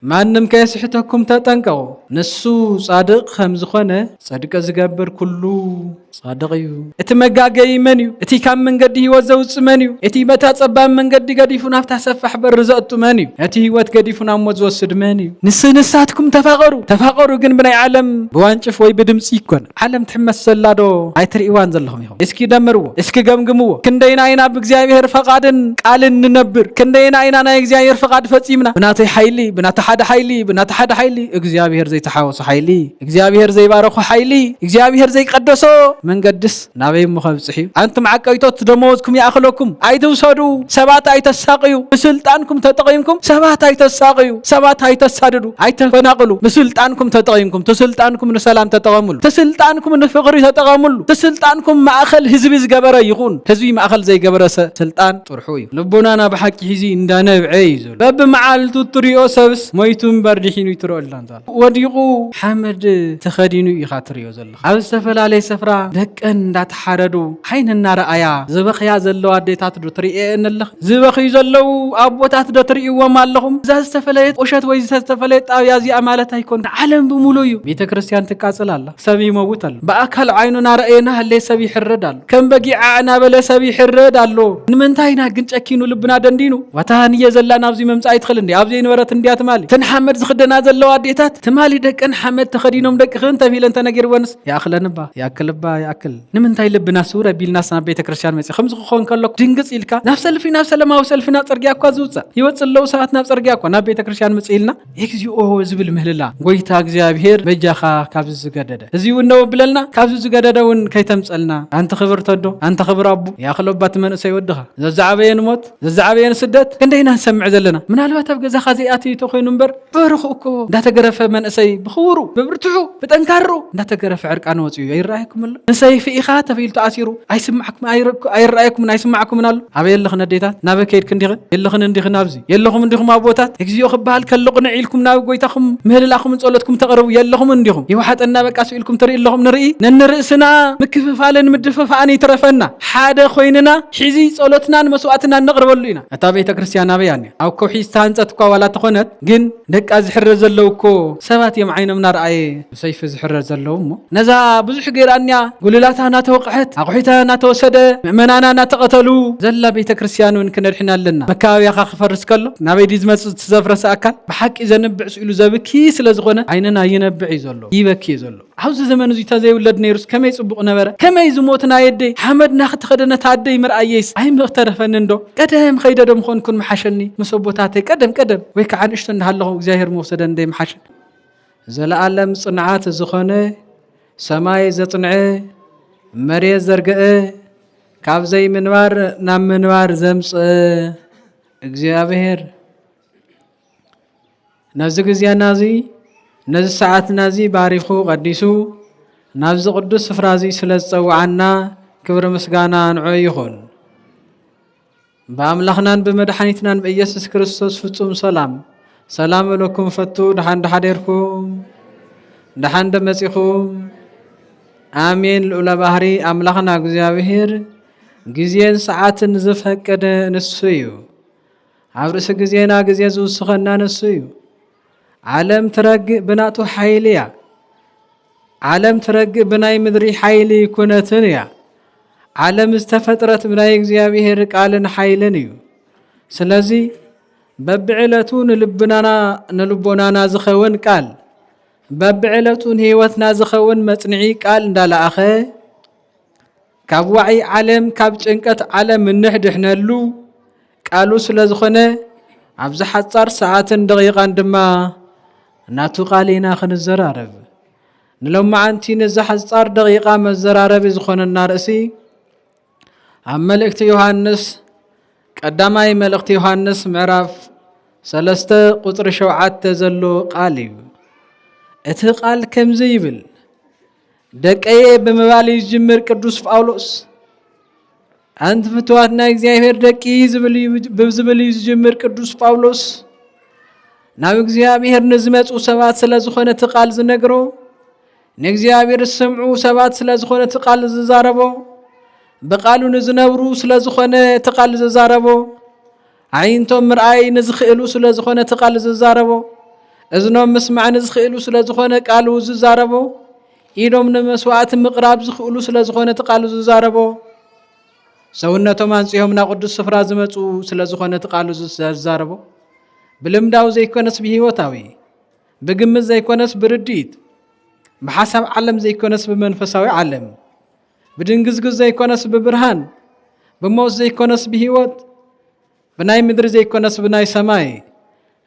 ማንም ከይስሕተኩም ተጠንቀቁ ንሱ ጻድቅ ከም ዝኾነ ጻድቅ ዝገብር ኩሉ ጻድቅ እዩ እቲ መጋገይ መን እዩ እቲ ካብ መንገዲ ህይወት ዘውጽእ መን እዩ እቲ በታ ጸባብ መንገዲ ገዲፉ ናፍታ ሰፋሕ በር ዘእቱ መን እዩ እቲ ህይወት ገዲፉ ናብ ሞት ዝወስድ መን እዩ ንስንሳትኩም ተፋቀሩ ግን ብናይ ዓለም ብዋንጭፍ ወይ ብድምጽ ይኮን ዓለም ትሕመስ ዘላዶ ኣይትርእዋን ዘለኹም ይኹም እስኪ ደምርዎ እስኪ ገምግምዎ ክንደይና ኢና ብእግዚአብሔር ፈቃድን ቃልን ንነብር ክንደይና ኢና ናይ እግዚአብሔር ፈቃድ ፈጺምና ብናተይ ኃይሊ ብናተ ሓደ ኃይሊ እግዚአብሔር ዘይተሓወሰ ኃይሊ እግዚአብሔር ዘይባረኹ ኃይሊ እግዚአብሔር ዘይቀደሶ መንገድስ ናበይ ምኸብጽሕ እዩ አንቱም ዓቀይቶት ደመወዝኩም ያእኽለኩም ኣይትውሰዱ ሰባት ኣይተሳቅዩ ብስልጣንኩም ተጠቂምኩም ሰባት ኣይተሳቅዩ ሰባት ኣይተሳድዱ ኣይተፈናቅሉ ብስልጣንኩም ተጠቂምኩም ተስልጣንኩም ንሰላም ተጠቀሙሉ ተስልጣንኩም ንፍቅሪ ተጠቀሙሉ ተስልጣንኩም ማእኸል ህዝቢ ዝገበረ ይኹን ህዝቢ ማእኸል ዘይገበረ ስልጣን ጥርሑ እዩ ልቦናና ብሓቂ ሂዚ እንዳነብዐ እዩ ዘሎ በብመዓልቱ ትሪኦ ሰብስ ሞይቱን በርዲሒኑ ይትረአላንታ ወዲቁ ሓመድ ተኸዲኑ ኢኻ ትሪኦ ዘለኻ ኣብ ዝተፈላለየ ስፍራ ደቀን እንዳተሓረዱ ዓይንና ረኣያ ዝበኽያ ዘለዋ ኣዴታት ዶ ትሪኤን ኣለኽ ዝበኽዩ ዘለው ኣቦታት ዶ ትሪእዎም ኣለኹም እዛ ዝተፈለየት ቆሸት ወይ ዝተፈለየት ጣብያ እዚኣ ማለት ኣይኮን ዓለም ብሙሉ እዩ ቤተ ክርስቲያን ትቃጽል ኣላ ሰብ ይመውት ኣሎ ብኣካል ዓይኑና ረአየና ህለ ሰብ ይሕረድ ኣሎ ከም በጊዓ እናበለ ሰብ ይሕረድ ኣሎ ንምንታይና ግን ጨኪኑ ልብና ደንዲኑ ዋታንየ ዘላ ናብዚ መምጻእ ይትኽእል እንዴ ኣብዚ ነበረት እንዲያ ትማሊ ተን ሓመድ ዝኽደና ዘለዋ ኣዴታት ትማሊ ደቀን ሓመድ ተኸዲኖም ደቅኽን ተፊለን ተነጊርወንስ ያእኽለንባ ያእክል ንምንታይ ልብና ሱረ ቢልናስ ናብ ቤተ ክርስቲያን መጽ ከምዚ ክኾን ከለኩ ድንግጽ ኢልካ ናብ ሰልፊ ናብ ሰለማዊ ሰልፊ ናብ ጽርግያ እኳ ዝውፅእ ይወጽለው ሰባት ናብ ጽርግያ እኳ ናብ ቤተ ክርስቲያን መጽ ኢልና እግዚኦ ዝብል ምህልላ ጎይታ እግዚአብሔር በጃኻ ካብዚ ዝገደደ እዚው ነው ብለልና ካብዚ ዝገደደውን ከይተምጸልና አንተ ክብር ተዶ አንተ ክብር አቡ ያኽለባት መንእሰይ ወድኻ ዘዛዕበየን ሞት ዘዛዕበየን ስደት ክንደይና ሰምዕ ዘለና ምናልባት ኣብ ገዛኻ ዘይኣቲ ተኮይኑ እምበር በርኹ እኮ እንዳተገረፈ መንእሰይ ብኽብሩ ብብርትዑ ብጠንካሩ እንዳተገረፈ ዕርቃን ወጽዩ ይራኣይኩም ኣሎ ንሰይፊ ኢኻ ተፊልቱ ኣሲሩ ኣይስማዕኩም ኣይራኣይኩም ኣይስማዕኩም ኣሎ ኣበየለኽ ነዴታት ናብ ከይድ ክንዲኽን የለኽን እንዲኽን ኣብዚ የለኹም እንዲኹም ኣቦታት እግዚኦ ክበሃል ከለቕን ዒልኩም ናብ ጎይታኹም ምህልላኹም ጸሎትኩም ተቐርቡ የለኹም እንዲኹም ይዋሓጠና በቃ ስኢልኩም ትርኢ ኣለኹም ንርኢ ነንርእስና ምክፍፋልን ምድፍፋእን ይትረፈና ሓደ ኮይንና ሒዚ ጸሎትናን መስዋዕትናን ነቕርበሉ ኢና እታ ቤተ ክርስቲያን ኣበያኒ ኣብ ከውሒ ዝተሃንጸት እኳ ዋላ ተኾነት ግን ደቃ ዝሕረር ዘለው እኮ ሰባት እዮም ዓይኖም ናርኣየ ብሰይፊ ዝሕረር ዘለው እሞ ነዛ ብዙሕ ገይራንያ ጉልላታ ናተወቕዐት ኣቑሒታ ናተወሰደ ምእመናና ናተቐተሉ ዘላ ቤተ ክርስቲያንን ክንድሕና ኣለና መካባብያኻ ክፈርስ ከሎ ናበይ ዲ ዝመጽእ ትዘፍረሰ ኣካል ብሓቂ ዘንብዕ ስኢሉ ዘብኪ ስለ ዝኾነ ዓይንና ይነብዕ እዩ ዘሎ ይበኪ እዩ ዘሎ ኣብዚ ዘመን እዚ ተዘይውለድ ነይሩስ ከመይ ጽቡቕ ነበረ ከመይ ዝሞትና የደይ ሓመድና ክትኸደነት ኣደይ ምርኣየስ ኣይምኽተረፈኒ እንዶ ቀደም ኸይደዶም ኾንኩን መሓሸኒ መሰቦታተይ ቀደም ወይ ከዓ ንእሽቶ እንዳሃለኹ እግዚአብሔር መወሰደ እንደ መሓሸን ዘለዓለም ጽንዓት ዝኾነ ሰማይ ዘጽንዐ መሬት ዘርገአ ካብ ዘይ ምንባር ናብ ምንባር ዘምጽእ እግዚአብሔር ነዚ ግዜና እዚ ነዚ ሰዓትና እዚ ባሪኹ ቀዲሱ ናብዚ ቅዱስ ስፍራ እዚ ስለ ዝፀውዓና ክብሪ ምስጋና ንዑ ይኹን በአምላኽናን በመድኃኒትናን በኢየሱስ ክርስቶስ ፍጹም ሰላም ለኩም ፈቱ ደሓን ደሓደርኩም ደሓን ደመጺኹም አሜን ልዑለ ባህሪ አምላኽና እግዚአብሔር ጊዜን ሰዓትን ዝፈቀደ ንሱ እዩ ኣብ ርእሲ ጊዜና ጊዜ ዝውስኸና ንሱ እዩ ዓለም ትረግእ ብናቱ ኃይሊ እያ ዓለም ትረግእ ብናይ ምድሪ ኃይሊ ኩነትን እያ ዓለም ዝተፈጥረት ብናይ እግዚአብሔር ቃልን ኃይልን እዩ ስለዚ በብዕለቱ ንልቦናና ዝኸውን ቃል በብዕለቱ ህይወትና ዝኸውን መጽንዒ ቃል እንዳለኣኸ ካብ ዋዒ ዓለም ካብ ጭንቀት ዓለም እንሕድሕነሉ ቃሉ ስለ ዝኾነ ኣብዚ ሓጻር ሰዓትን ደቂቓን ድማ ናቱ ቃሊና ክንዘራረብ ንሎማዓንቲ ነዚ ሓጻር ደቂቓ መዘራረቢ ዝኾነና ርእሲ ኣብ መልእክቲ ዮሐንስ ቀዳማይ መልእክቲ ዮሐንስ ምዕራፍ 3 ቁጥሪ 7 ዘሎ ቃል እዩ እቲ ቃል ከምዚ ይብል ደቀየ ብምባል ይጅምር ቅዱስ ጳውሎስ አንተ ፍትዋትና እግዚአብሔር ደቂ ዝብል ይጅምር ቅዱስ ጳውሎስ ናብ እግዚአብሔር ንዝመጹ ሰባት ስለ ዝኾነ እቲ ቃል ዝነግሮ ንእግዚአብሔር ዝሰምዑ ሰባት ስለ ዝኾነ እቲ ቃል ዝዛረቦ በቃሉ ንዝነብሩ ስለ ዝኾነ እቲ ቃል ዝዛረቦ ዓይንቶም ምርኣይ ንዝኽእሉ ስለ ዝኾነ እቲ ቃል ዝዛረቦ እዝኖም ምስማዕን ዝኽእሉ ስለ ዝኾነ ቃሉ ዝዛረቦ ኢዶም ንመስዋዕት ምቕራብ ዝኽእሉ ስለ ዝኾነ ቃሉ ዝዛረቦ ሰውነቶም አንጽዮም ናብ ቅዱስ ስፍራ ዝመጹ ስለ ዝኾነ ቃሉ ዝዛረቦ ብልምዳው ዘይኮነስ ብህይወታዊ بجمز زي كونس برديد بحسب علم زي كونس بمنفساوي علم بدنجزجز زي كونس ببرهان بموت زي كونس بهيوت بناي مدر زي كونس بناي سماي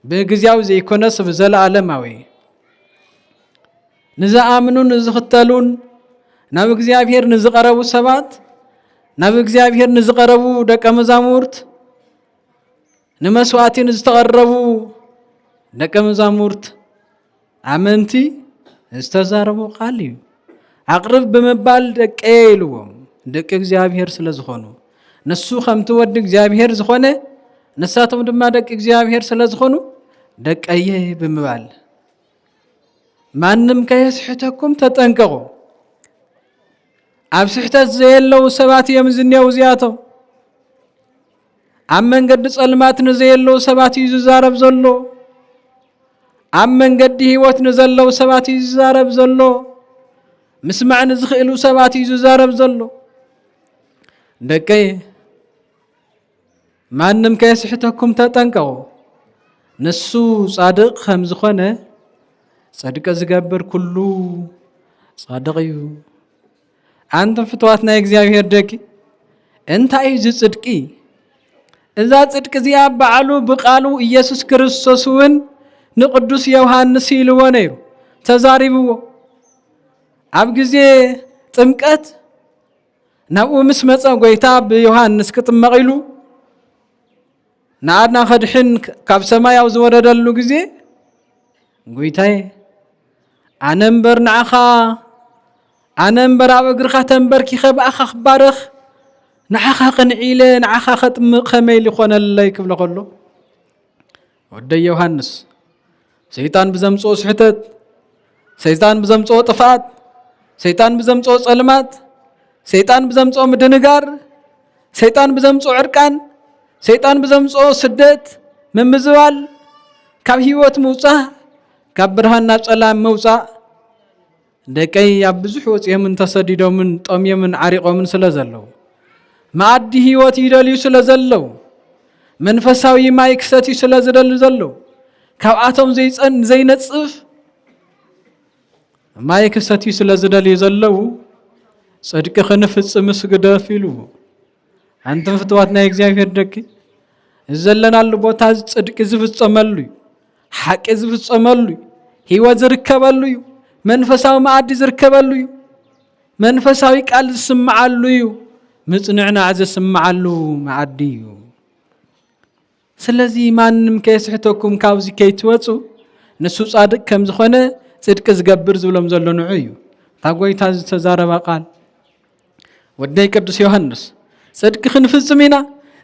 بجزياو زي كونس بزل عالماوي نزا آمنون نزختلون ناب እግዚአብሔር ንዝቀረቡ ሰባት ናብ እግዚአብሔር ንዝቀረቡ ደቀ መዛሙርት ንመስዋዕት ንዝተቀረቡ ደቀ መዛሙርት አመንቲ ዝተዛረቡ ቃል እዩ አቅርብ በመባል ደቀ ይልዎም ደቀ እግዚአብሔር ስለዝኾኑ ነሱ ከምት ወድ እግዚአብሔር ዝኾነ ነሳቶም ድማ ደቀ እግዚአብሔር ስለዝኾኑ ደቀየ በመባል ማንም ከየስሕተኩም ተጠንቀቁ ኣብ ስሕተት ዘየለው ሰባት እዮም ዝኔው እዚኣቶም ኣብ መንገዲ ጸልማት ንዘየለው ሰባት እዩ ዝዛረብ ዘሎ ኣብ መንገዲ ህይወት ንዘለው ሰባት እዩ ዝዛረብ ዘሎ ምስማዕ ንዝኽእሉ ሰባት እዩ ዝዛረብ ዘሎ ደቀየ ማንም ከየስሕተኩም ተጠንቀቁ ንሱ ጻድቕ ከም ዝኾነ صدق ዝገብር ኩሉ ጻድቕ እዩ አንተም ፍትዋትና እግዚአብሔር ደቂ እንታይ ዝጽድቂ እዛ ጽድቅ እዚኣ በዓሉ በቃሉ ኢየሱስ ክርስቶስን ንቅዱስ ዮሐንስ ይልዎ ነይሩ ተዛሪብዎ ኣብ ግዜ ጥምቀት ናብኡ ምስ መጸ ጎይታ በዮሐንስ ክጥመቕ ኢሉ ናአድና ኸድሕን ካብ ሰማያው ዝወረደሉ ግዜ ጎይታዬ ኣነምበር ንዓኻ ኣነምበር ኣብ እግርኻ ተንበርኪኸ በኣኻ ክባረኽ ንዓኻ ቅንዒለ ንዓኻ ኸጥምቕ ኸመይል ይኾነለይ ክብሎ ከሎ ወደ ዮሐንስ ሰይጣን ብዘምጽኦ ስሕተት ሰይጣን ብዘምጽኦ ጥፋት ሰይጣን ብዘምጽኦ ጸልማት ሰይጣን ብዘምጽኦ ምድንጋር ሰይጣን ብዘምጽኦ ዕርቃን ሰይጣን ብዘምጽኦ ስደት ምምዝባል ካብ ህይወት ምውጻእ ካብ ብርሃን ናብ ጸላም መውጻእ ደቀይ ኣብ ብዙሕ ወጽየምን ተሰዲዶምን ጠምየምን ዓሪቆምን ስለ ዘለው ማዕዲ ህይወት ይደልዩ ስለ ዘለው መንፈሳዊ ማይ ክሰትዩ ስለ ዝደልዩ ዘለው ካብኣቶም ዘይነጽፍ ማይ ክሰትዩ ስለ ዝደልዩ ዘለው ጽድቂ ክንፍጽም ስግደፍ ኢሉ አንተም ፍትዋት ናይ እግዚአብሔር ደቂ ዘለናሉ ቦታ ጽድቂ ዝፍጸመሉ ሓቂ ዝፍጸመሉ ህይወት ዝርከበሉ መንፈሳዊ ማዕዲ ዝርከበሉ መንፈሳዊ ቃል ዝስማዓሉ ምጽንዕና ዝስማዓሉ ማዕዲ ስለዚ ማንም ከየስሕተኩም ካብዚ ከይትወጹ ንሱ ጻድቕ ከም ዝኾነ ጽድቂ ዝገብር ዝብሎም ዘሎ ንዑ እዩ ታጎይታ ዝተዛረበ ቃል ወደይ ቅዱስ ዮሐንስ ጽድቂ ክንፍጽም ኢና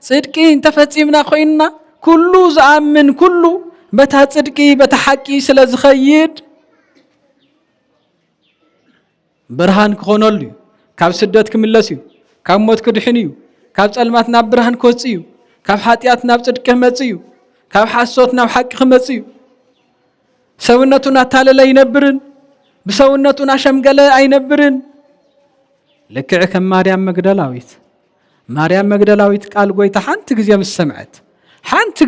ጽድቂ እንተፈጺምና ኮይንና ኩሉ ዝኣምን ኩሉ በታ ጽድቂ በታ ሓቂ ስለ ዝኸይድ ብርሃን ክኾነሉ ካብ ስደት ክምለስ እዩ ካብ ሞት ክድሕን እዩ ካብ ጸልማት ናብ ብርሃን ክወጽእ እዩ ካብ ኃጢአት ናብ ጽድቂ ክመጽእ እዩ ካብ ሓሶት ናብ ሓቂ ክመጽእ እዩ ሰውነቱን ኣታለለ አይነብርን ብሰውነቱን አሸምገለ አይነብርን ልክዕ ከም ማርያም መግደላዊት ቃል ጎይታ ሓንቲ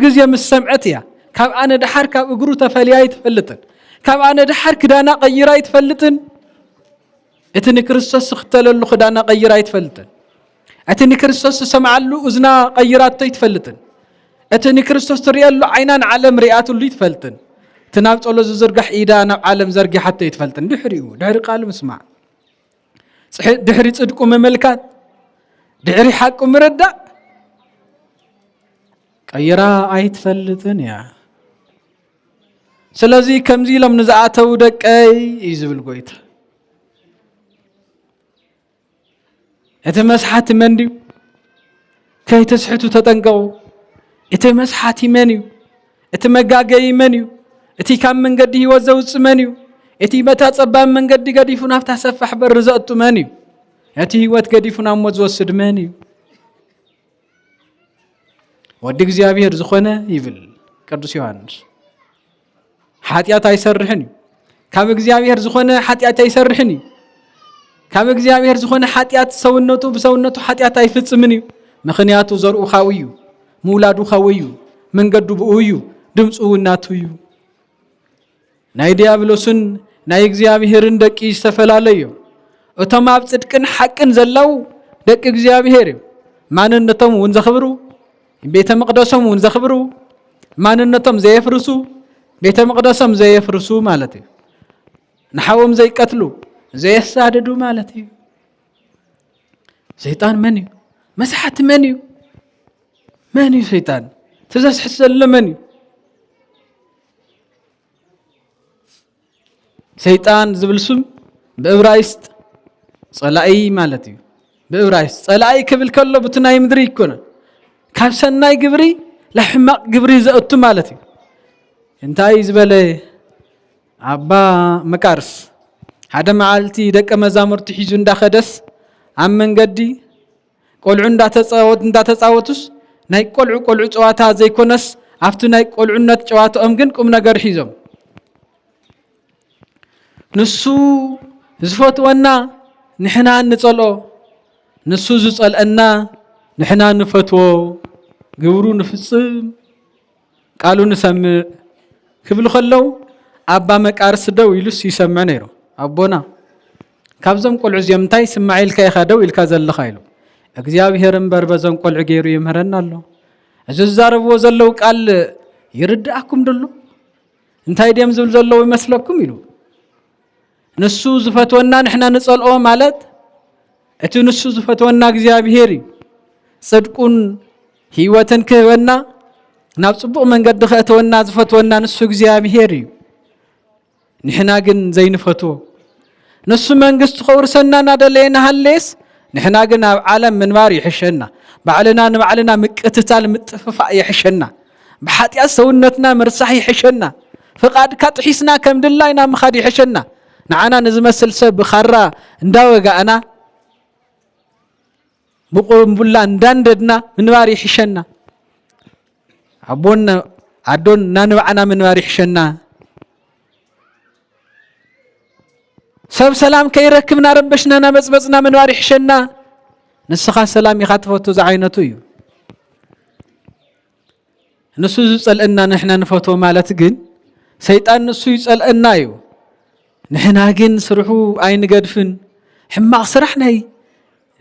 ግዜ ምስ ሰምዐት እያ ካብ ኣነ ድሓር ካብ እግሩ ተፈልያ ይትፈልጥን ካብ ኣነ ድሓር ክዳና ቀይራ ይትፈልጥን እቲ ንክርስቶስ ክተለሉ ክዳና ቀይራ ይትፈልጥን እቲ ንክርስቶስ ሰምዓሉ እዝና ቀይራቶ ይትፈልጥን እቲ ንክርስቶስ ትሪአሉ ዓይናን ዓለም ሪአትሉ ይትፈልጥን ትናብ ጸሎ ዝዝርጋሕ ኢዳ ናብ ዓለም ዘርጊሓቶ ይትፈልጥን ድሕሪ ቃል ምስማዕ ድሕሪ ጽድቁ መመልካት ድሕሪ ሓቁ ምርዳእ ቀይራ ኣይትፈልጥን እያ ስለዚ ከምዚ ኢሎም ንዝኣተው ደቀይ እዩ ዝብል ጎይታ እቲ መስሓቲ መን እዩ ከይተስሕቱ ተጠንቀቁ እቲ መስሓቲ መን እዩ እቲ መጋገይ መን እዩ እቲ ካብ መንገዲ ህይወት ዘውፅእ መን እዩ እቲ በታ ጸባብ መንገዲ ገዲፉ ናብታ ሰፋሕ በር ዘእቱ መን እዩ እቲ ህይወት ገዲፉ ናብ ሞት ዝወስድ መን እዩ ወዲ እግዚአብሔር ዝኾነ ይብል ቅዱስ ዮሐንስ ሓጢአት ኣይሰርሕን ካብ እግዚአብሔር ዝኾነ ሓጢአት ኣይሰርሕን ካብ እግዚአብሔር ዝኾነ ሓጢአት ሰውነቱ ብሰውነቱ ሓጢአት ኣይፍጽምን እዩ ምኽንያቱ ዘርኡ ካው እዩ ምውላዱ ካው እዩ መንገዱ ብኡ እዩ ድምፁ እናቱ እዩ ናይ ዲያብሎስን ናይ እግዚአብሔርን ደቂ ዝተፈላለዩ እቶም ኣብ ጽድቅን ሓቅን ዘለው ደቂ እግዚአብሔር ማንነቶም እውን ዘኽብሩ ቤተ መቅደሶም እውን ዘኽብሩ ማንነቶም ዘየፍርሱ ቤተ መቅደሶም ዘየፍርሱ ማለት እዩ ንሓዎም ዘይቀትሉ ዘየሳደዱ ማለት እዩ ሰይጣን መን እዩ መስሓት መን እዩ ሰይጣን ተዘስሕት ዘሎ መን እዩ ሰይጣን ዝብል ስም ብዕብራይስጥ ጸላኢ ማለት እዩ ብዕብራይስጥ ጸላኢ ክብል ከሎ ብትናይ ምድሪ ይኮነ ካብ ሰናይ ግብሪ ለሕማቅ ግብሪ ዘእቱ ማለት እዩ እንታይ ዝበለ አባ መቃርስ ሓደ መዓልቲ ደቀ መዛሙርቲ ሒዙ እንዳኸደስ ኣብ መንገዲ ቆልዑ እንዳተጻወቱስ ናይ ቆልዑ ጨዋታ ዘይኮነስ ኣብቲ ናይ ቆልዑነት ጨዋታኦም ግን ቁም ነገር ሒዞም ንሱ ዝፈትወና ንሕና ንጸልኦ ንሱ ዝጸልአና ንሕና ንፈትዎ ግብሩ ንፍጽም ቃሉ ንሰምዕ ክብሉ ከለው አባ መቃርስ ደው ኢሉስ ይሰምዕ ነይሩ አቦና ካብዞም ቆልዑ እዚኦም እንታይ ስማዒልካ ኢኻ ደው ኢልካ ዘለኻ ኢሉ እግዚአብሔር እምበር በዞም ቆልዑ ገይሩ ይምህረና ኣሎ እዚ ዝዛረብዎ ዘለው ቃል ይርዳእኩም ደሎ እንታይ ደም ዝብል ዘለው ይመስለኩም ኢሉ ንሱ ዝፈትወና ንሕና ንጸልኦ ማለት እቲ ንሱ ዝፈትወና እግዚአብሔር እዩ ጽድቁን ህይወትን ክህበና ናብ ጽቡቕ መንገዲ ከእተወና ዝፈትወና ንሱ እግዚአብሔር እዩ ንሕና ግን ዘይንፈትዎ ንሱ መንግስት ከውርሰና ናደለየና ሃሌስ ንሕና ግን ኣብ ዓለም ምንባር ይሕሸና ባዕልና ንባዕልና ምቅትታል ምጥፍፋእ ይሕሸና ብሓጢአት ሰውነትና ምርሳሕ ይሕሸና ፍቃድካ ጥሒስና ከም ድላይና ምኻድ ይሕሸና ንዓና ንዝመስል ሰብ ብኻራ እንዳወጋእና ብቁምቡላ እንዳንደድና ምንባር ይሕሸና አቦን አዶን ናንባዕና ምንባር ይሕሸና ሰብ ሰላም ከይረክብና ረበሽና ናበጽበጽና ምንባር ይሕሸና ንስኻ ሰላም ኢኻ ትፈቱ ዝዓይነቱ እዩ ንሱ ዝጸልአና ንሕና ንፈትዎ ማለት ግን ሰይጣን ንሱ ይጸልአና እዩ ንሕና ግን ስርሑ ኣይንገድፍን ሕማቕ ስራሕ ናይ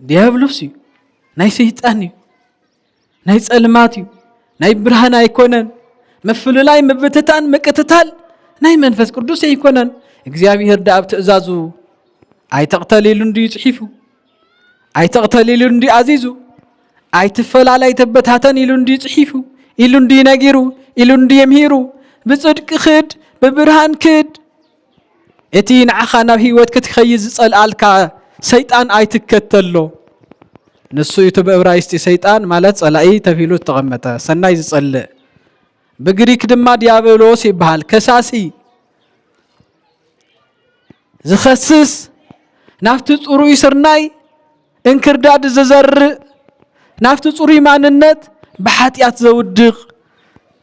ዲያብሎስ እዩ ናይ ሰይጣን እዩ ናይ ጸልማት እዩ ናይ ብርሃን ኣይኮነን መፍልላይ ምብትታን ምቅትታል ናይ መንፈስ ቅዱስ ኣይኮነን እግዚአብሔር ዳብ ትእዛዙ ኣይተቕተሊሉ እንዲ ይጽሒፉ ኣይተቕተሊሉ እንዲ አዚዙ ኣይትፈላላይ ተበታተን ኢሉ እንዲ ይጽሒፉ ኢሉ እንዲ ነጊሩ ኢሉ እንዲ የምሂሩ ብጽድቅ ክድ ብብርሃን ክድ እቲ ንዓኻ ናብ ህይወት ክትኸይድ ዝጸልአልካ ሰይጣን ኣይትከተሎ ንሱ እቲ ብዕብራይስጥ ሰይጣን ማለት ጸላኢ ተፊሉ ተቐመጠ ሰናይ ዝጸልእ ብግሪክ ድማ ዲያብሎስ ይበሃል ከሳሲ ዝኸስስ ናፍቲ ጽሩይ ስርናይ እንክርዳድ ዝዘርእ ናፍቲ ጽሩይ ማንነት ብሓጢአት ዘውድቕ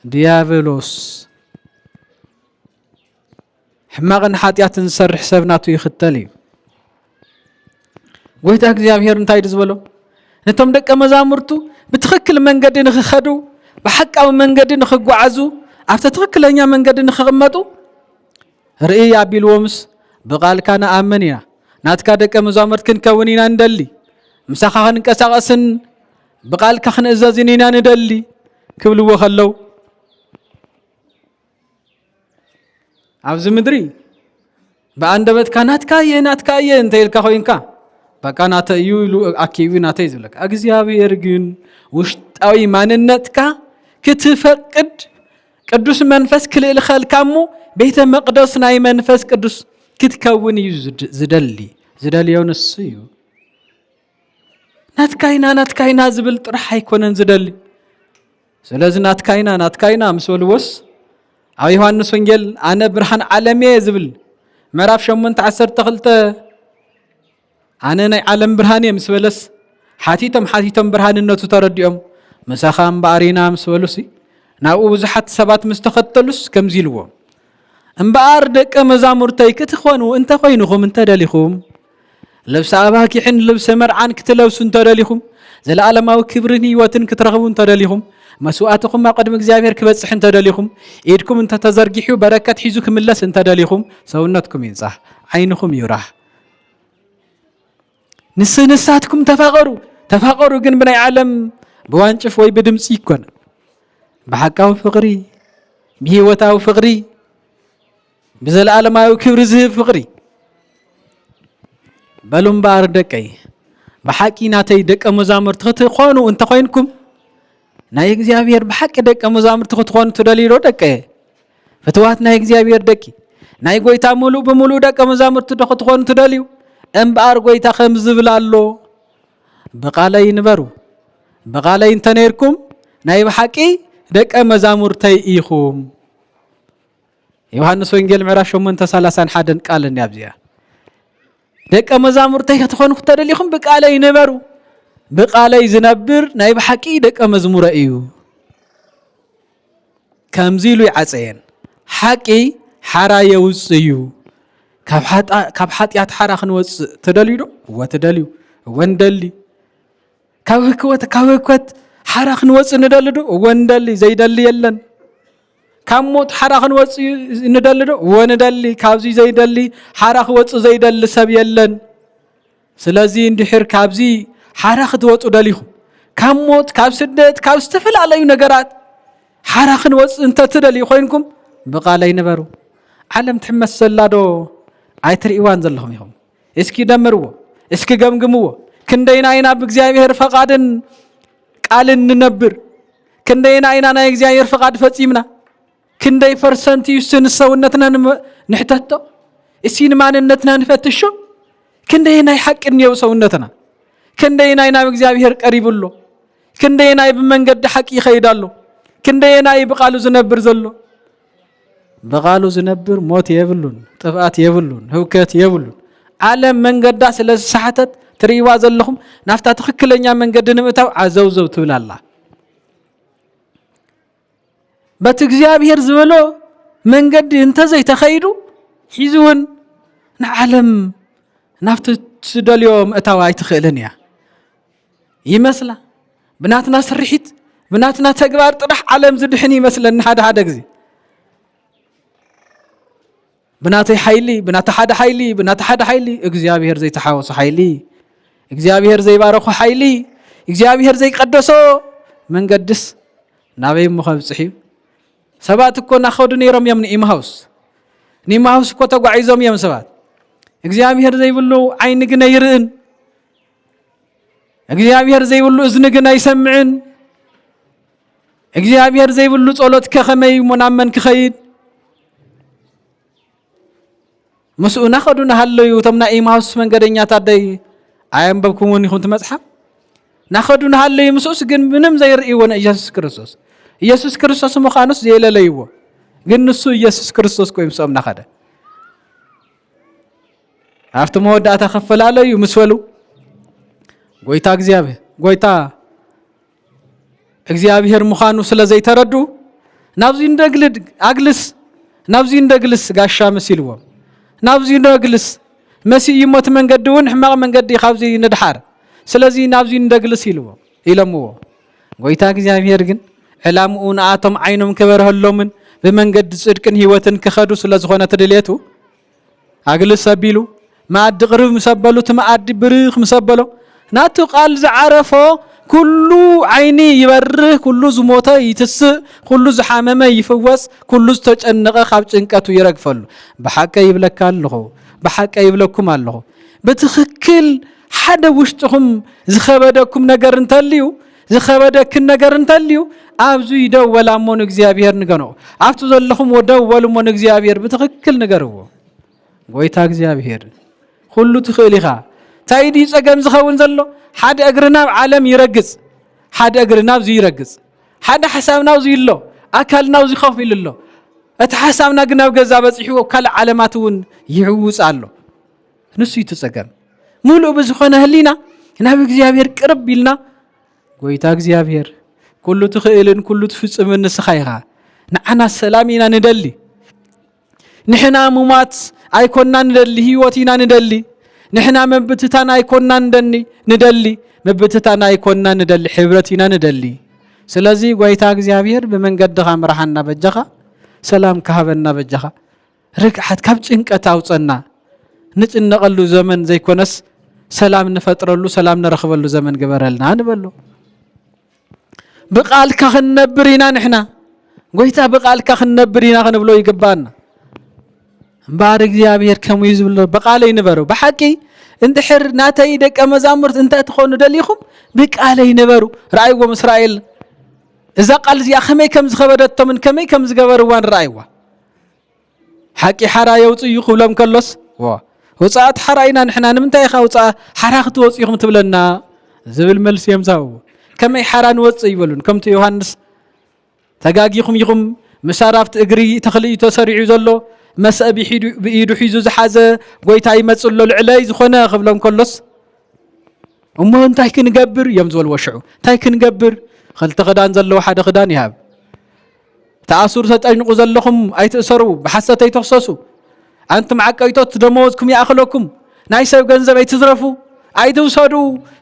ዲያብሎስ ሕማቕን ሓጢአትን ዝሰርሕ ሰብ ናቱ ይኽተል እዩ ጎይታ እግዚአብሔር እንታይ ዝበሎ ነቶም ደቀ መዛሙርቱ ብትኽክል መንገዲ ንኽኸዱ ብሓቃዊ መንገዲ ንኽጓዓዙ ኣብቲ ትኽክለኛ መንገዲ ንኽቕመጡ ርኢ ኣቢልዎምስ ብቓልካ ንኣመን ኢና ናትካ ደቀ መዛሙርት ክንከውን ኢና ንደሊ ምሳኻ ክንቀሳቐስን ብቓልካ ክንእዘዝን ኢና ንደሊ ክብልዎ ከለው ኣብዚ ምድሪ ብኣንደበትካ ናትካየ እንተይልካ ኮይንካ በቃ ናተ እዩ ኢሉ ኣኪቡ ናተ ይዝብለካ እግዚአብሔር ግን ውሽጣዊ ማንነትካ ክትፈቅድ ቅዱስ መንፈስ ክልእልኸልካሞ ቤተ መቅደስ ናይ መንፈስ ቅዱስ ክትከውን እዩ ዝደልዮ ንሱ እዩ ናትካይና ዝብል ጥራሕ ኣይኮነን ዝደሊ ስለዚ ናትካይና ምስ በልዎስ ኣብ ዮሐንስ ወንጌል ኣነ ብርሃን ዓለም እየ ዝብል ምዕራፍ 8:12 ኣነ ናይ ዓለም ብርሃን እየ ምስ በለስ ሓቲቶም ብርሃንነቱ ተረዲኦም መሳኻ እምበኣሪና ምስ በሉሲ ናብኡ ብዙሓት ሰባት ምስ ተኸተሉስ ከምዚ ኢልዎ እምበኣር ደቀ መዛሙርተይ ክትኾኑ እንተ ኮይኑኹም እንተደሊኹም ልብሰ ኣባኪሕን ልብሰ መርዓን ክትለብሱ እንተደሊኹም ዘለዓለማዊ ክብርን ህይወትን ክትረኽቡ እንተደሊኹም መስዋዕትኩም ኣብ ቅድሚ እግዚአብሔር ክበጽሕ እንተደሊኹም ኢድኩም እንተተዘርጊሑ በረከት ሒዙ ክምለስ እንተደሊኹም ሰውነትኩም ይንጻሕ ዓይንኩም ይብራህ ንስንሳትኩም ተፋቀሩ ግን ብናይ ዓለም ብዋንጭፍ ወይ ብድምፂ ይኮነ ብሓቃዊ ፍቅሪ ብህይወታዊ ፍቅሪ ብዘለዓለማዊ ክብሪ ዝህብ ፍቅሪ በሉምባር ደቀይ በሓቂ ናተይ ደቀ መዛሙርት ክትኾኑ እንተ ኮይንኩም ናይ እግዚአብሔር በሓቂ ደቀ መዛሙርት ክትኾኑ ትደልዩ ደቀ ፍትዋት ናይ እግዚአብሔር ደቂ ናይ ጎይታ ሙሉእ ብሙሉእ ደቀ መዛሙርት ክትኾኑ ትደልዩ እምበኣር ጎይታ ከም ዝብል ኣሎ በቃለይ ንበሩ በቃለይ እንተ ነርኩም ናይ በሓቂ ደቀ መዛሙርተይ ኢኹም ዮሐንስ ወንጌል ምዕራፍ 8:31 ቃል እንያብዚያ ደቀ መዛሙርተይ ክትኾኑ ትደልዩኹም በቃለይ ንበሩ بقالي زنبر ناي بحقي دق مزمور ايو كمزيلو يعصين حقي حرا يوصيو كاب حطيات حرا خنوص تدليو وتدليو وندلي كاوكوت حرا خنوص ندلدو وندلي زيدلي يلن كموت حرا خنوص ندلدو وندلي كابزي زيدلي حرا خوص زيدلي سب يلن سلازي اندحر كابزي حرا خدوص دليخو كموت كاب سدت كاب استفل على نجارات حرا خنوص انت تدلي خوينكم بقالي نبرو علم تحمس سلادو عيتر ايوان زلهم يهم اسكي دمرو اسكي جمجمو كندينا اينا بእግዚአብሔር فقادن قال ننبر كندينا اينا نا እግዚአብሔር فقاد فصيمنا كندي % يسن سونتنا نحتتو اسين ماننتنا نفتشو كندينا حق نيو سونتنا كندينا اينا بእግዚአብሔር قريبلو كندينا بمنገድ حق يخيدالو كندينا بقالو زنبر زلو بقالو زنبر موت يبلون طفات يبلون هوكت يبلون عالم منገዳ ስለ ሰሓተት ትሪዋ ዘለኹም ናፍታ ትክክለኛ መንገድ ንምእታው ዓዘውዘው ትብላላ በት እግዚአብሔር ዝበሎ መንገድ እንተ ዘይተኸይዱ ሒዙን ንዓለም ናፍታ ትደልዮም እታው አይትኽእልን ያ ይመስላ ብናትና ስርሒት ብናትና ተግባር ጥራሕ ዓለም ዝድሕን ይመስለን ሓደ ግዜ بناتي حيلي بنات حد حيلي እግዚአብሔር زي تحاوس حيلي እግዚአብሔር زي بارخو حيلي እግዚአብሔር زي قدسو من قدس نابي مخبصحي سبات እኮ ናخدو ነይሮም يم ኒማውስ እኮ ተጓዒዞም يم سبات እግዚአብሔር زي ብሉ ዓይን ግን ይርእን እግዚአብሔር زي ብሉ እዝን ግን አይሰምዕን እግዚአብሔር زي ብሉ ጸሎት ከኸመይ ሙናመን ክኸይድ مسؤنا خدونا هاللو تمنا إيماوس من قدنيا تادي أيام بكون يخون تمسحب ناخدونا هاللو مسؤس جن بنم زير إيوانا يسوع كريستوس مخانوس زي لا ليوا جن نسو يسوع كريستوس كويم سام ناخده عرفت ما ودعت خفل على يمسولو قويتا إجزيابه مخانوس لا زي تردو نابزين دجلس قاشا مسيلوه نابزي ندغلس مسي يموت من قدون حماق من قد يخابزي ندحار سلازي نابزي ندغلس يلو يلمو غويتا እግዚአብሔር ግን ዕላሙኡን አቶም ዓይኖም ከበረህሎምን በመንገድ ጽድቅን ህይወትን ከኸዱ ስለዝኾነ ተደልየቱ አግልስ ሰቢሉ ማዕድ ቅርብ መሰበሉት ማዕድ ብርኽ መሰበሎ ናቱ ቃል ዝዓረፎ ኩሉ ዓይኒ ይበርህ ኩሉ ዝሞተ ይትስእ ኩሉ ዝሓመመ ይፍወስ ኩሉ ዝተጨነቀ ካብ ጭንቀቱ ይረግፈሉ በሐቀ ይብለካ ኣለኹ በሐቀ ይብለኩም ኣለኹ በትክክል ሓደ ውሽጥኩም ዝኸበደኩም ነገር እንተልዩ ዝኸበደክን ነገር እንተልዩ ኣብዙ ይደወላሞን እግዚአብሔር ንገኖ ኣብቱ ዘለኹም ወደወሉሞን እግዚአብሔር በትክክል ነገርዎ ጎይታ እግዚአብሔር ኩሉ ትኽእሊኻ ታይዲ ጸገም ዝኸውን ዘሎ ሓደ እግርና ዓለም ይረግጽ ሓደ እግርና ዙ ይረግጽ ሓደ ሓሳብና ዙ ይሎ ኣካልና ዙ ይኸፍ ይልሎ እቲ ሓሳብና ግን ኣብ ገዛ በጽሒዎ ካል ዓለማቱን ይዕውጽ ኣሎ ንሱ ይትጸገም ሙሉእ ብዝኾነ ህሊና ናብ እግዚአብሔር ቅርብ ኢልና ጎይታ እግዚአብሔር ኩሉ ትኽእልን ኩሉ ትፍጽምን ንስኻ ኢኻ ንዓና ሰላም ኢና ንደሊ نحنا ممات أيكوننا ندلي هيوتنا ندلي نحنا مبتتنا أيكوننا ندلي مبتتنا أيكوننا ندلي حبرتنا ندلي سلازي قويتا እግዚአብሔር بمنقدها مرحنا بجخا سلام كهبنا بجخا رقعت كاب ጭንቀት አውጸና ንጭነቀሉ ዘመን ዘይኮነስ ሰላም ንፈጥረሉ ሰላም ንረኽበሉ ዘመን ገበረልና ንበሉ بقالك خنبرينا نحنا قويتا بقالك خنبرينا خنبلو يقبانا مبار እግዚአብሔር كم يزبل بقالي نبرو بحقي انت حر ناتي دق مزامرت انت تخون دليكم بقالي نبرو رايو اسرائيل اذا قال زي خمي كم زخبرت من كمي كم زغبروان رايوا حقي حرا يوصي يخبلم كلس وصات حراينا نحنا نمنتاي خوصا حراخت وصيكم تبلنا زبل ملس يمزاو كمي حران وصي يبلون كم تو يوحنس تغاغيكم يخم مسارافت اغري تخلي تسريع زلو مسأبي بيدو حيزو زحازه قويتا يمصلو العلاي زخونه خبلم كلس امو انتاي كنغبر يمزول وشعو تاي كنغبر خلت خدان زلو حدا خدان يهاب تأسر تطنقو زلكم ايتسرو بحسته يتخصصو انتم عقيتوت دموزكم ياخلوكم ناي سب ገንዘብ አይትዝረፉ አይትውሰዱ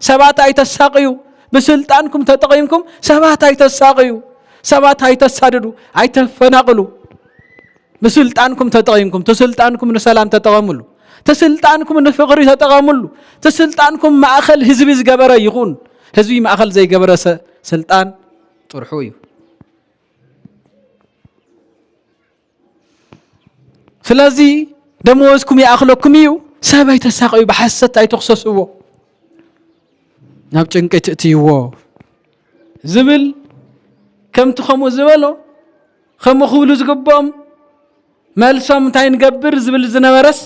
ሰባት አይተሳቀዩ በስልጣንኩም ተጠቀምኩም ሰባት አይተሳቀዩ ሰባት አይተሳደዱ አይተፈናቀሉ በስልጣንኩም ተጠቀምኩም ተስልጣንኩም ለሰላም ተጠቀሙሉ ተስልጣንኩም ለፍቅር ተጠቀሙሉ ተስልጣንኩም ማእከል ህዝብ ዝገበረ ይኹን ህዝብ ማእከል ዘይገበረ ስልጣን ጥርሑ እዩ ስለዚህ ደሞዝኩም ያخلكم እዩ ሰባይ ተሳቀዩ በሐሰት አይተخصصዎ ናብ ጭንቀት እትይዎ ዝብል ከምት ኸሙ ዝበሎ ኸሙ ኹሉ ዝግቦም መልሶም እንታይ ንገብር ዝብል ዝነበረስ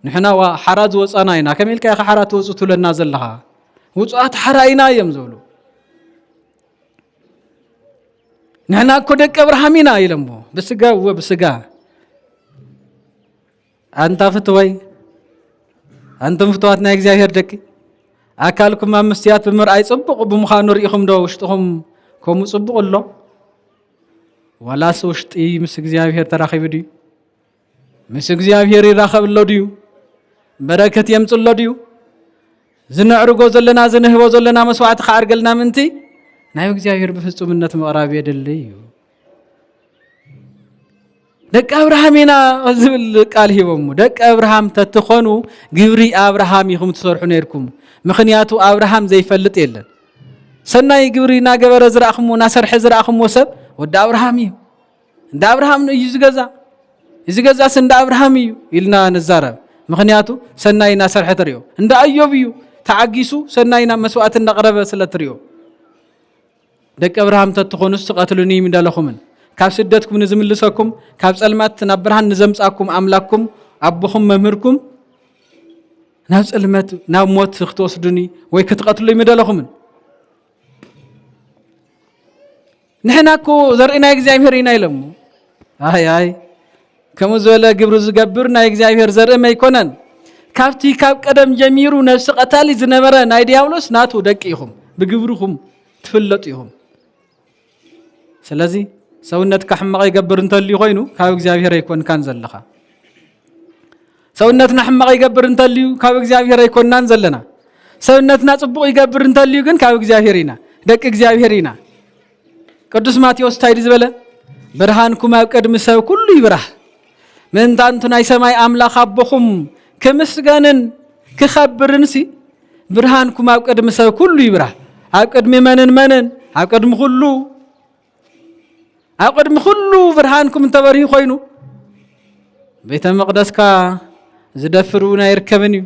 ንሕና ሓራዝ ወፃና ኢና ከመልካ ሓራት ወፅቱ ለና ዘለኻ ውፃት ሓራይና እዮም ዝብሉ ንሕና እኮ ደቀ አብርሃሚና ይለምቦ በስጋ ወበስጋ أنت فتوي أنتم فتواتنا እግዚአብሔር ደቂ አካልኩም አምስቲያት በመርአይ ጽብቁ በመኻኑ ሪኢኹም ዶ ውሽጥኹም ኮሙ ጽብቁሎ ወላስ ውሽጢ ምስ እግዚአብሔር ተራኺቡ ዲዩ ምስ እግዚአብሔር ይራኸብሎ ዲዩ በረከት የምጽሎ ዲዩ ዝንዕርጎ ዘለና ዝንህቦ ዘለና መስዋዕት ካርገልና ምንቲ ናይ እግዚአብሔር በፍጹምነት መቅራብ የደልዩ ደቀ አብርሃምና ዝብል ቃል ሂቦሙ ደቀ አብርሃም ተትኾኑ ግብሪ አብርሃም ይኹም ትሰርሑ ነርኩም ምኽንያቱ አብርሃም ዘይፈልጥ የለን ሰናይ ግብሪና ገበረ ዝራእኹም ናሰርሕ ዝራእኹም ወሰብ ወደ አብርሃም እዩ እንደ አብርሃም ነው ይዝገዛ እንደ አብርሃም እዩ ኢልና ነዛረብ ምኽንያቱ ሰናይና ሰርሕ ትሪዮ እንደ አዮብ እዩ ተዓጊሱ ሰናይና መስዋዕት እንደቀረበ ስለትሪዮ ደቀ አብርሃም ተትኾኑስ ተቀትሉኒ ምንዳለኹምን ካብ ስደትኩም ንዝምልሰኩም ካብ ጸልማት ናብ ብርሃን ንዘምጻኩም አምላክኩም አብኹም መምህርኩም ናብ ጸልማት ናብ ሞት ክትወስዱኒ ወይ ክትቀትሉ ይመደለኹም ንሕና እኮ ዘርኢና እግዚአብሔር ኢና ኢለሙ አይ ከም ዘለ ግብሩ ዝገብር ናይ እግዚአብሔር ዘርኢ ማይኮነን ካብቲ ካብ ቀደም ጀሚሩ ነፍስ ቀታሊ ዝነበረ ናይ ዲያብሎስ ናቱ ደቂ ኢኹም ብግብሩኹም ትፍለጡ ኢኹም ስለዚህ ሰውነትካ ሕማቕ ይገብር እንተልዩ ኮይኑ ካብ እግዚአብሔር አይኮን ካን ዘለኻ ሰውነትና ሕማቕ ይገብር እንተልዩ ካብ እግዚአብሔር አይኮንናን ዘለና ሰውነትና ጽቡቕ ይገብር እንተልዩ ግን ካብ እግዚአብሔር ኢና ደቂ እግዚአብሔር ኢና ቅዱስ ማቴዎስ ታይዲ ዝበለ ብርሃንኩም ኣብ ቅድሚ ሰብ ኩሉ ይብራህ ምንታንቱ ናይ ሰማይ አምላኽ አቦኹም ከምስጋንን ክኸብርንሲ ብርሃንኩም ኣብ ቅድሚ ሰብ ኩሉ ይብራህ ኣብ ቅድሚ መንን ኣብ ቅድሚ ኩሉ أقدم كله برهانكم تبريه خوينو بيت المقدس كا زدفرونا يركبنيو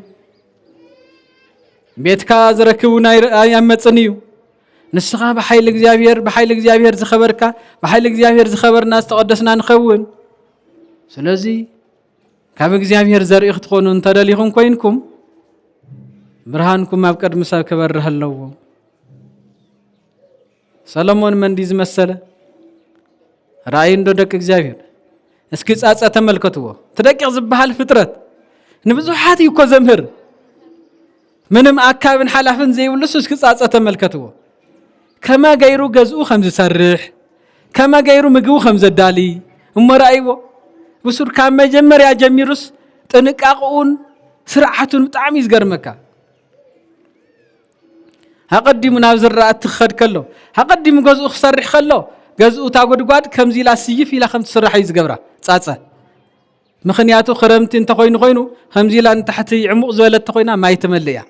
بيت كا زركبونا يمتصنيو نسخه بحيل እግዚአብሔር ዝخبرካ بحيل እግዚአብሔር ዝخبرنا استقدسنا نخون ስለዚህ ካብ እግዚአብሔር ዘርኢ ክትኾኑ እንተደሊኹም ኮይንኩም ብርሃንኩም ኣብ ቅድሚ ሰብ ክበርህ ኣለዎ ሰሎሞን መንዲ ዝመሰለ ራእይ እንደ ደቅ እግዚአብሔር እስኪ ጻጻ ተመልከቱዎ ተደቂቅ ዝባሃል ፍጥረት ንብዙሓት ይኮ ዘምህር ምንም አካብን ሓላፍን ዘይብሉስ እስኪ ጻጻ ተመልከቱዎ ከማ ገይሩ ገዝኡ ከም ዝሰርሕ ከማ ገይሩ ምግቡ ከም ዘዳሊ እመራይዎ بسور كان مجمر يا جميروس تنقاقون سرعتون بطعم يزقرمك هقدم نابزر اتخد كله هقدم جزء خسرح خلو جزء تاقود قاد كمزي لا سيف إلى 5 سرح يزقبره تصاصه مخنياتو خرمت انت خوينو خمزي لا انت حتى عمق زولت تخوينا ما يتمليا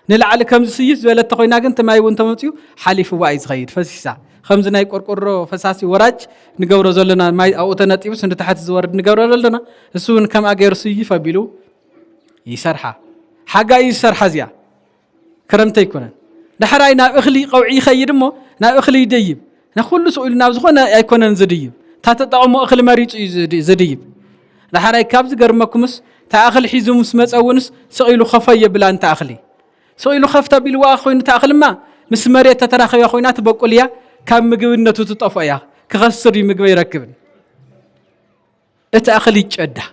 نلعل كمز سيف زولت تخوينا كنت ما يونت متيو حليف وايز غيد فسيسا خمزنا يقرقرو فساسي وراج نغورو زلنا ما او تنطيبس انت تحت زورد نغورو لنا اسون كم اغير سيف بيلو يسرحا حاجه يسرحا زيا كرمت يكون دحراينا اخلي قوعي خيدمو نا اخلي يديب نا كل سؤالنا بزخنا يكونن زديب تاتطقمو اخلي مريص زديب لحراي كابز غرمكمس تاخل حيزو مسمص اونس سقيلو خفيه بلا انت اخلي سقيلو خفتا بيلوا خوين تاخل ما مسمريه تتراخيا خوينا تبقليا كم مغبنتو تطفيا كخسري مغب يركبن اتاخلي يچدا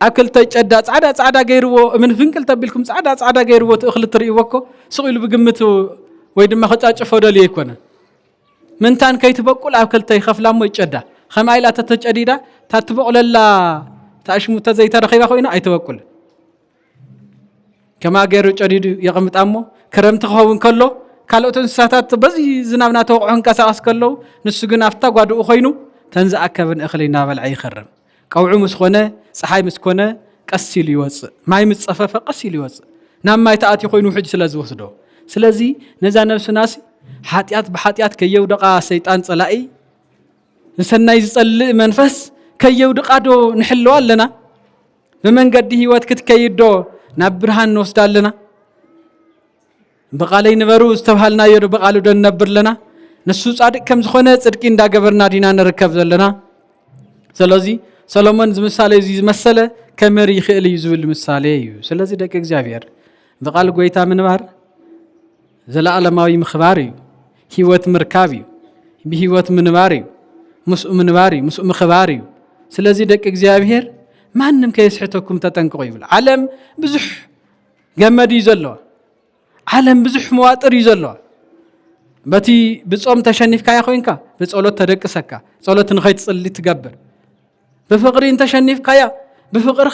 اكل تچدا صعدا غيرو من فنكل تبلكم صعدا غيرو تاخل تريوكو سقيلو بغمتو وي دما خصاچفو دل يكون منتان كيتبقل اكل تيخفلامو يچدا خمايلا تتچديدا تتبقللا تاشمو تزي ترخيبا خوينا ايتبقل كما غيرو چديد يقمطامو كرمت خوون كلو كالوتن ساتات بزي زنابنا توقعون كاساس كلو نسو غن افتا غادو خوينو تنزا اكبن اخلينا بلعي يخرم قوعو مسخونه صحاي مسكونه قسيل يوص ماي مصفف قسيل يوص نام ماي تاتي خوينو حج سلاز وسدو سلازي نزا نفس ناس حاتيات بحاتيات كيودقا شيطان صلائي نسناي يصلي منفس كيودقادو نحلو لنا بمنقد هيوت كتكيدو نبرهان نوسدالنا بقالي نبرو استبحالنا يرو بقالو دن نبر لنا نسو صادق كم زخونه صدقي اندا غبرنا دينا نركب زلنا سلازي سلمان مثالي زي مساله كمري خيل يزول مثالي سلازي دك اغزابير بقال غويتا منبار زلالماوي مخباري هيوت مركابي بهيوت منباري مسؤم منباري مسؤم مخباري سلازي دك اغزابير مانم كيسحتكم تطنقوا يبل عالم بزح جمد يزلو عالم بزح مواطر يزلو بتي بصوم تشنف كاي خوينكا بصلوت تدقسكا صلوت نخيت تصلي تغبر بفقري انت شنف كايا بفقر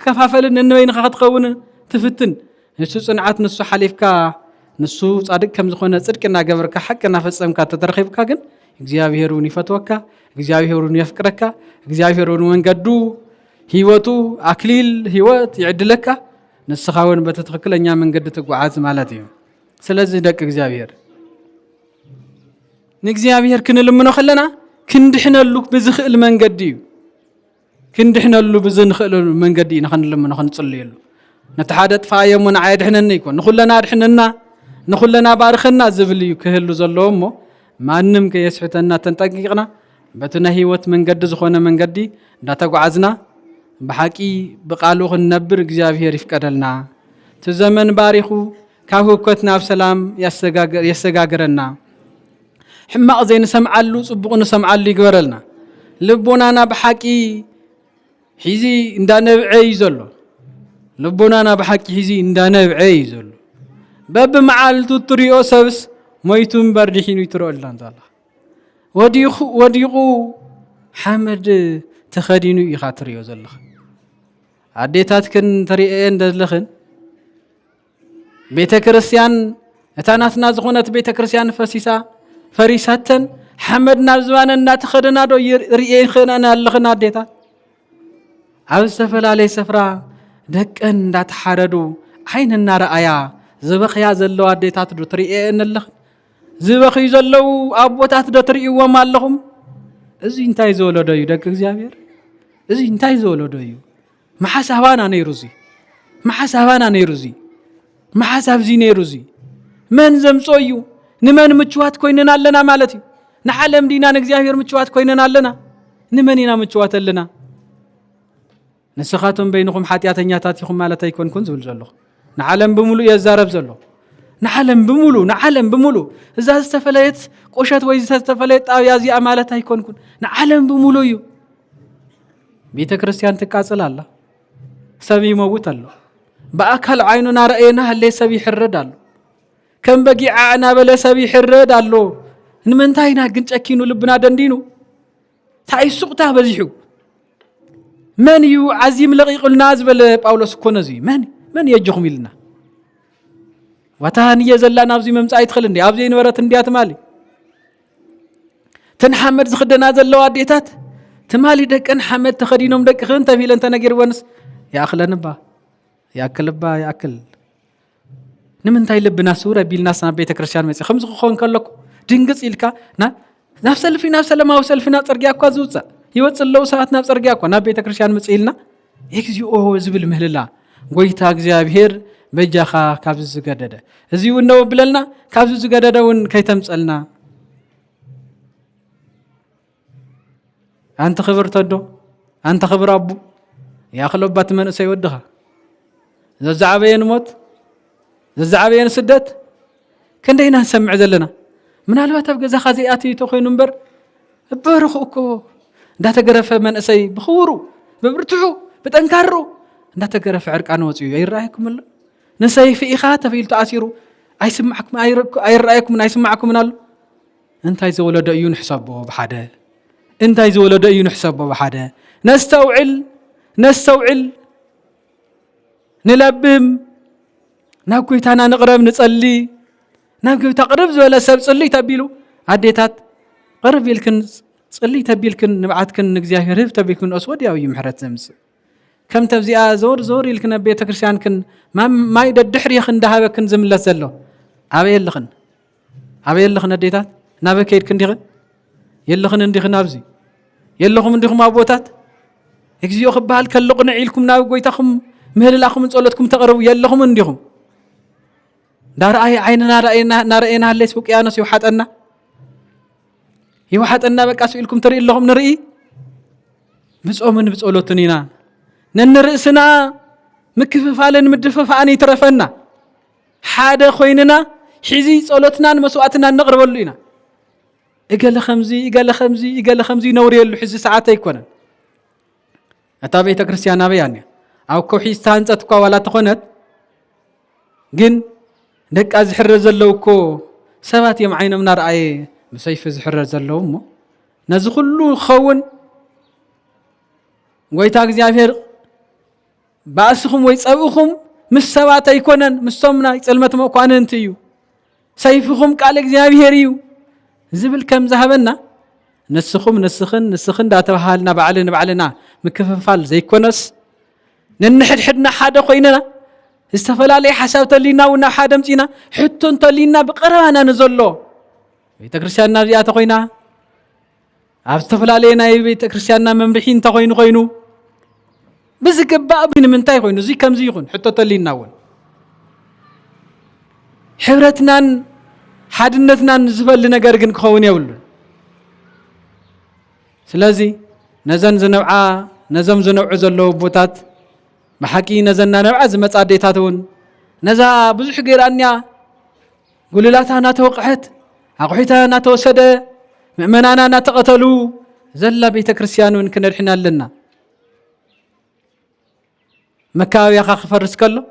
كفافلن انوين خاتقون تفتن نسو صنعات نسو حليفكا نسو صادق كم زخونه صدقنا غبركا حقنا فصمكا تترخيبكا ግን እግዚአብሔሩን ይፈትወካ እግዚአብሔሩን ይፍቅረካ እግዚአብሔሩን መንገዱ ህይወቱ አክሊል ህይወት ይዕድለካ ንስኻውን በተተክለኛ መንገድ ተጓዓዝ ማለት እዩ ስለዚህ ደቅ እግዚአብሔር ንእግዚአብሔር ክንልምኖ خለና ክንድሕነሉ ብዝኽእል መንገድ እዩ كندحنلو بزنخلو من قدي نخنلم نخنصليلو نتحدث فايمون عيدحنن يكون نخلنا دحننا نخلنا بارخنا زبليو كهلو زلومو مانم كيسحتنا تنطققنا بتنا هيوت من قد زخونه من قدي نتغعزنا بحقي بقالو خنبر እግዚአብሔር ይፍቀደልና ተዘመን ባሪኹ ካሁከትና በሰላም ያሰጋገረና ሕማቅ ዘይን ሰምዓሉ ጽቡቅን ሰምዓሉ ይግበረልና ልቦናና በሐቂ ሒዚ እንዳነብዐይ ዘሎ ልቦናና በሐቂ ሒዚ እንዳነብዐይ ዘሎ በብመዓልቱ ትሪኦ ሰብስ ሞይቱን በርዲሂኑ ይትሮአልና እንታላ ወዲቁ ሐመድ ተኸዲኑ ይኻትሪዮ ዘለኸ አዴታትክን ትሪኤ እንደለኽን ቤተ ክርስቲያን እታናትና ዝኾነት ቤተ ክርስቲያን ፈሪሳተን ሐመድና ዝባነና ተኸደና ዶ ሪኤን ኸናና አለኽና አዴታ ኣብ ዝተፈላልየ ስፍራ ደቀን እንዳተሓረዱ ዓይንና ረአያ ዝበኽያ ዘለዋ አዴታት ዶ ትሪኤን ኣለኽ ዝበኽዩ ዘለው ኣቦታት ዶ ትሪእዎም ኣለኹም እዚ እንታይ ዘወለዶ እዩ ደቂ እግዚአብሔር እዚ እንታይ ዘወለዶ እዩ محاسبانا نيروزي محاسبانا نيروزي محاسب زي نيروزي من زمصويو نمن مچوات كويننا لنا مالتي نعلم دينا نغزيابير مچوات كويننا لنا نمنينا مچوات لنا نسخاتهم بينكم حاتياتنياتاتكم مالتي يكونكم زول زلو نعلم بمولو يزارب زلو نعلم بمولو اذا استفليت قوشات ويز استفليت او يازي امالتي يكونكم نعلم بمولو يو بيت كريستيان تقاصل الله سبي موت الله باكل عيننا راينا هل سبي حرد الله كم بقي عنا بلا سبي حرد الله نمنتاينا كن چكينو لبنا دندينو تاي سقطا بزيحو من يو عزيم لقيق الناس بل باولوس كونزي من يجهم لنا وتهني زلا نابزي ممصا يدخل اندي ابزي نبرت انديات مالي تنحمد زخدنا زلوا اديتات تمالي دقن حمد تخدينهم دق خن تفيل انت نغير ونس يا اخلنبا يا كلبا يا اكل نمنتاي لبنا سوره بيلناس نا بيت كريستيان مصي خمس خون كلكو ድንግጽ ኢልካ ናብ ሰለማው ሰልፊና ጽርግያ እኮ ዝውጻ ይወጽለው ሰዓት ናብ ጽርግያ እኮ ናብ ቤተ ክርስቲያን መጽኢልና እግዚኦ ዝብል ምህልላ ጎይታ እግዚአብሔር በጃኻ ካብዝ ዝገደደ እዚው ነው ብለልና ካብዝ ዝገደደውን ከይተምጸልና አንተ خبر ተዶ አንተ خبر አቡ ያخለባት መንእሰ ይወድኻ ዘዛዓበየን ሞት ዘዛዓበየን ስደት ክንደይና ሰምዕ ዘለና ምናልባት ኣብ ገዛ ኻዚአቲ ተኾይኑ እምበር እበርኹ እኮ እንዳተገረፈ መንእሰይ ብኽብሩ በብርትዑ በጠንካሩ እንዳተገረፈ ዕርቃን ወጽዩ ይራኣይኩም ኣሎ ነሰይፍ ኢኻ ተፊል ተኣሲሩ ኣይስማዕኩም ኣይራኣይኩም ኣይስማዕኩም ኣሎ እንታይ ዘወለደ እዩ ንሕሰቦ በሓደ እንታይ ዘወለደ እዩ ንሕሰቦ በሓደ ነስተውዕል ንለብም ናብ ጎይታና ንቕረብ ንጸሊ ናብ ጎይታ ቅርብ ዝበለ ሰብ ጽልይ ተቢሉ ኣዴታት ቅርብ ኢልክን ጽልይ ተቢልክን ንብዓትክን ንእግዚአብሔር ህብ ተቢልክን እስወድ ያው ይምሕረት ዘምጽ ከም ተብዚኣ ዞር ኢልክን ቤተ ክርስቲያንክን ማይ ደድሕሪኽን እንዳሃበክን ዝምለስ ዘሎ ኣበየልኽን ኣዴታት ናበከይድክን ዲኽን የልኽን እንዲኽን ኣብዚ የለኹም እንዲኹም ኣቦታት እግዚኦ ክበሃል ከልቕን ዒልኩም ናብ ጎይታኹም ምህልላኹም ጸሎትኩም ተቕርቡ የለኹም እንዲኹም ዳርአይ ዓይንና ናረአና ሃለይስ ውቅያኖስ ይውሓጠና በቃ ስኢልኩም ትርኢ ኣለኹም ንርኢ ብጾምን ብጸሎትን ኢና ነንርእስና ምክፍፋለን ምድፍፋእን ይትረፈና ሓደ ኮይንና ሒዚ ጸሎትናን መስዋዕትናን ነቕርበሉ ኢና እገለ ኸምዚ ነውርየሉ ሒዚ ሰዓት ኣይኮነን እታ ቤተ ክርስቲያን ኣበያንያ ኣብ ከውሒ ዝተሃንጸት እኳ ዋላ ተኾነት ግን ደቃ ዝሕረር ዘለው እኮ ሰባት እዮም ዓይኖም ናርአየ ብሰይፊ ዝሕረር ዘለው እሞ ነዚ ኩሉ ኸውን ጎይታ እግዚአብሔር ባእስኹም ወይ ጸብእኹም ምስ ሰባት ኣይኮነን ምስቶም ናይ ጽልመት መኳንንቲ እዩ ሰይፍኹም ቃል እግዚአብሔር እዩ ዝብል ከም ዝሃበና ንስኽን ዳተባሃልና ባዕልና ምክፍፋል ዘይኮነስ ነንሕድሕድና ሓደ ኮይነና استفلالي حساب تلينا ونا حادم تينا حتون تلينا بقربانا نزل له بيت كريستياننا زيات خوينا استفلالينا بيت كريستياننا ممرحين تخوينو خوينو بزكبا بين منتاي خوينو زي كم زي خون حتى تلينا ون حبرتنا حادنتنا نزفل ነገር ግን ከሆነ ይውሉ ስለዚህ ነዘን ዝነውዓ ዘለው ቦታት بحقي نزلنا نبع زمص اديتاتون نزا بزح غيرانيا غللاتنا توقعت اقحيتنا توسد مؤمنانا تقتلوا زلا بيت كريستيانون كنرحنا لنا مكاويا خفرس كله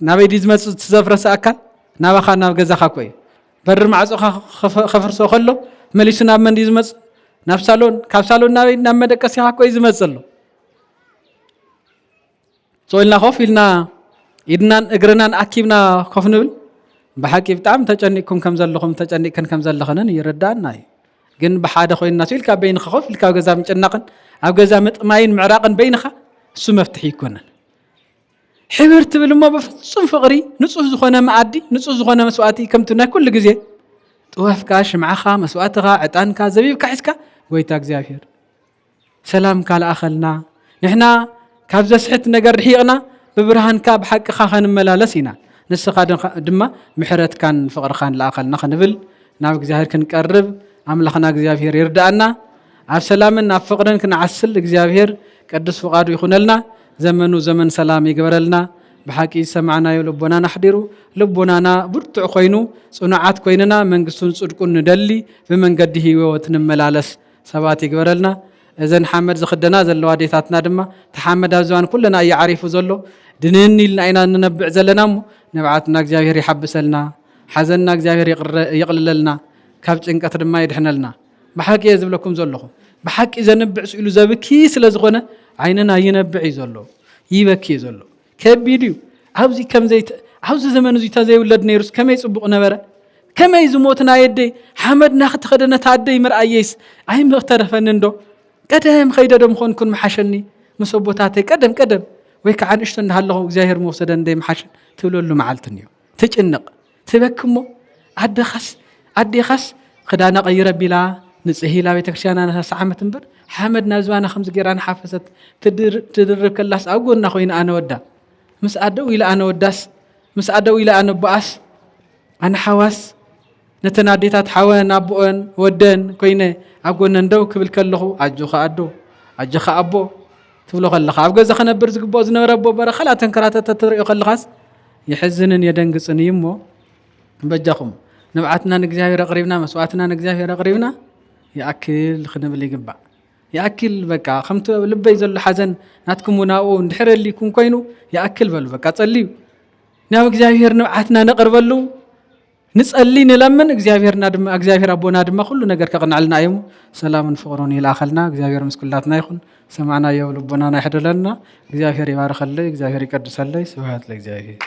نابي دي زمص تزفرس اكل نابخا ناب غزاخا كوي بر معصو خفرسو خلو مليسنا من دي زمص نفسالون كابسالون نابي نمدقسيا كوي زمصلو سويلنا خوفيلنا إدنان إجرنان أكيبنا خوفنبل بحكي بتعم تجنيكم كم زلهم تجنيكن كم زلخنن يردان ناي جن بحادة خوين ناسيل كبين خوف الكا جزام جنقن أو جزام ماين معراقن بينخا سو مفتحي كونن حبرت بالما بفصم فقري نصوص زخنا معدي نصوص زخنا مسواتي كم تنا كل جزء توقف كاش معها مسواتها عتان كازبيب كحسكا ويتا እግዚአብሔር سلام قال أخلنا نحنا كابز سحت نجر حيقنا ببرهان كاب حق خان ملالسينا نسخا دما محرت كان فقر خان لاقل نخنبل ناب እግዚአብሔር كنقرب املخنا እግዚአብሔር يردانا عب سلامنا فقرن كنعسل እግዚአብሔር قدس فقادو يخونلنا زمن سلام يغبرلنا بحقي سمعنا يلبونا نحضرو لبونانا برتع خوينو صنعات كويننا منغستون صدقون ندلي بمنغدي هيوت نملالس سبات يغبرلنا اذن حمد زخدنا زلوا ديتاتنا دما تحمد ازوان كلنا يعرفوا زلو دنني لنا ننبع زلنا نبعاتنا እግዚአብሔር يحبسلنا حزننا እግዚአብሔር يقلللنا ካብ ጭንቀት ድማ ይድሕነልና بحق يزبلكم زلخو بحق زنبع سئلو زبكي ስለዝኾነ عيننا ينبعي زلو يبكي زلو كبيديو عاوزي كم زيت عاوز زمن زي تزي ولد نيرس كم يصبق نبره كم يزموتنا يدي حمد ناخد خدنا تعدي مرأيس عين مخترفن ندو قدم خيدا دم خون كن محشني مسبوتاتي قدم ويك عن اشتن هالله زاهر موسدن دي محشن تقولوا له معلتنيو تجنق تبكمو عدي خس خدانا غير بلا نصحي لا بيتكشان انا ساعه تنبر حمد نازوانا خمس جيران حافظت تدرب كلاس اقولنا خوين انا ودا مس ادو الى انا وداس مس ادو الى انا باس انا حواس نتناديتات حوان ابون ودن كوينه اقولنا ندو كبل كلخو اجخا ابو تبلو خلخ اب غزا خنبر زغبو زنبر ابو برخلا تنكراتت تريو خلخاس يحزنن يدنقصن يمو بجاكم نبعتنا نغزاهير قريبنا مسواتنا نغزاهير قريبنا ياكل خنبل يغبا ياكل بقى خمت لبي زل حزن ناتكم وناو ندحر لي كون كوينو ياكل بل بقى صليو ناو غزاهير نبعتنا نقربلو نصلي نلمن እግዚአብሔርና ድማ እግዚአብሔር አቦና ድማ ሁሉ ነገር ከቀናልና አይሙ ሰላምን ፍቅሩን ይላኸልና እግዚአብሔር ምስኩላትና ይሁን ሰማዕና የው ልቦናና ይحدለና እግዚአብሔር ይባርከልይ እግዚአብሔር ይቀድሰልይ ስብሐት ለእግዚአብሔር